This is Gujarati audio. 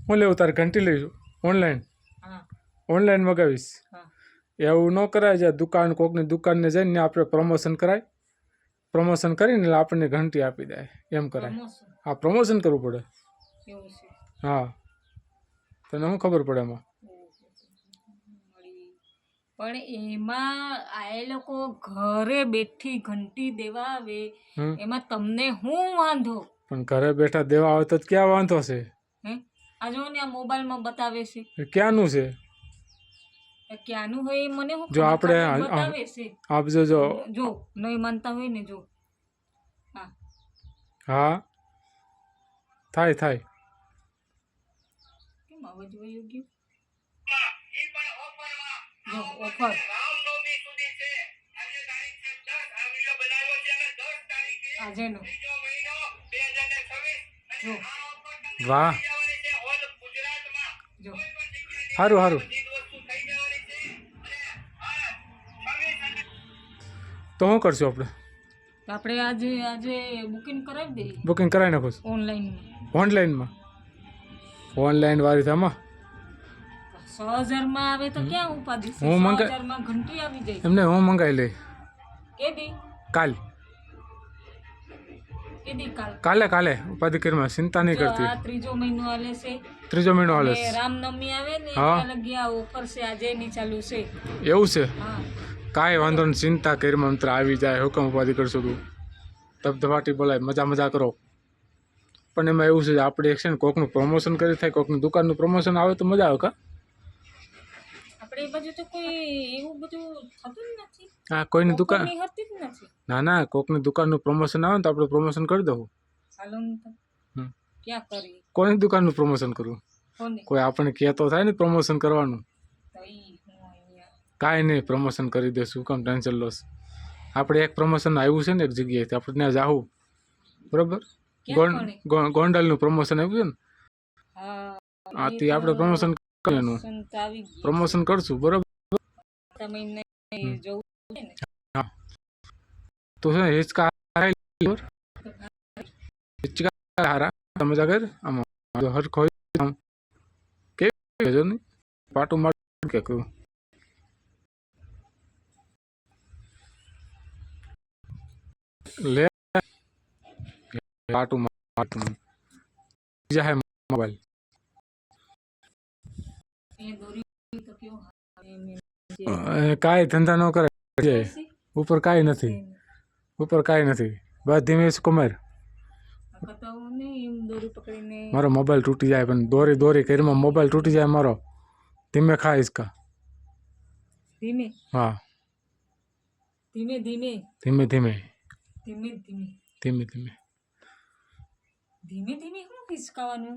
હું લેવું તારે ઘંટી લઈશું ઓનલાઈન હા ઓનલાઈન મગાવીશ હા એવું ન કરાય છે દુકાન કોકની દુકાનને જઈને આપણે પ્રમોશન કરાય પ્રમોશન કરીને એટલે આપણને ઘંટી આપી દે એમ કરાય પ્રમોશન હા પ્રમોશન કરવું પડે એવું છે હા તને શું ખબર પડે એમાં મળી પણ એમાં આ એ લોકો ઘરે બેઠી ઘંટી દેવા આવે એમાં તમને શું વાંધો પણ ઘરે બેઠા દેવા આવે તો ક્યાં વાંધો છે હે આ જો ને આ મોબાઈલમાં બતાવે છે ક્યાંનું છે ક્યાંનું હોય એ મને શું જો ખબર આપણે ખાલી બતાવે છે આપજો જો જો નહીં માનતા હોય ને જો હા હા થાય થાય કેમ અવાજ વયો ગયો જો ઓફર આજેનો જો વાહ જો સારું સારું તો શું કરશું આપણે તો આપણે આજે આજે બુકિંગ કરાવી દઈએ બુકિંગ કરાવી નાખો ઓનલાઈનમાં ઓનલાઈનમાં ઓનલાઈન વાળી થામાં 6000 માં આવે તો ક્યાં ઉપાધિ છે હું 6000 માં ઘંટી આવી જાય એમને હું મંગાવી લઈ કેદી કાલ કાલ કાલે કાલે ઉપાધિ કરીમાં ચિંતા નહીં જો કરતી આ ત્રીજો મહિનો હાલે છે ત્રીજો મહિનો હાલે અને રામનવમી આવે ને હા. ત્યાં લગી આ ઓફર છે આજે ની ચાલુ છે એવું છે હા કાંઈ વાંધો નહીં ચિંતા કરી મંત્ર આવી જાય હુકમ ઉપાધિ કરશું તું ધબધબાટી બોલાય મજા મજા કરો પણ એમાં એવું છે કે આપણે એક છે ને કોકનું પ્રમોશન કરી થાય કોકની દુકાનનું પ્રમોશન આવે તો મજા આવે કા આપણે એ બાજુ તો કોઈ એવું બધું થતું જ નથી હા કોઈની દુકાન ઓફરની હતી જ નથી ના ના કોકની દુકાનનું પ્રમોશન આવે ને તો આપણે પ્રમોશન કરી દઉં હાલો ને તો હમ. ક્યાં કરી કોની દુકાનનું પ્રમોશન કરવું કોને કોઈ આપણને કહેતો થાય ને પ્રમોશન કરવાનું તો ઈ હું અહીંયા કાંઈ નહીં પ્રમોશન કરી દઈશું કેમ ટેન્શન લોસ આપણે એક પ્રમોશન આવ્યું છે ને એક જગ્યાએથી આપણે ત્યાં જાવું બરોબર ક્યાં મળે ગોંડલનું પ્રમોશન આવ્યું છે ને હા હા તે આપણે પ્રમોશન કરીનું સંત આવી ગયું પ્રમોશન કરશું બરોબર મહિને જવું છે ને હા તો છે ને હિચકા હિચકા હારા મજા કર આમાં હરખો આમ કેવી જો નહીં પાટું માર કે કહું લે પાટું મારતું બીજા હે મોબાઈલ એ દોરી તો કેવો કાંઈ ધંધા ન કરે ઉપર કાંઈ નથી ઉપર કાંઈ નથી બસ ધીમે કુમાર દોરી પકડીને મારો મોબાઈલ તૂટી જાય પણ દોરી દોરી કરીમાં મોબાઈલ તૂટી જાય મારો ધીમે ખા ઇસકા ધીમે હા ધીમે ધીમે ધીમે ધીમે ધીમે ધીમે ધીમે ધીમે ધીમે ધીમે શું હિસકાવાનું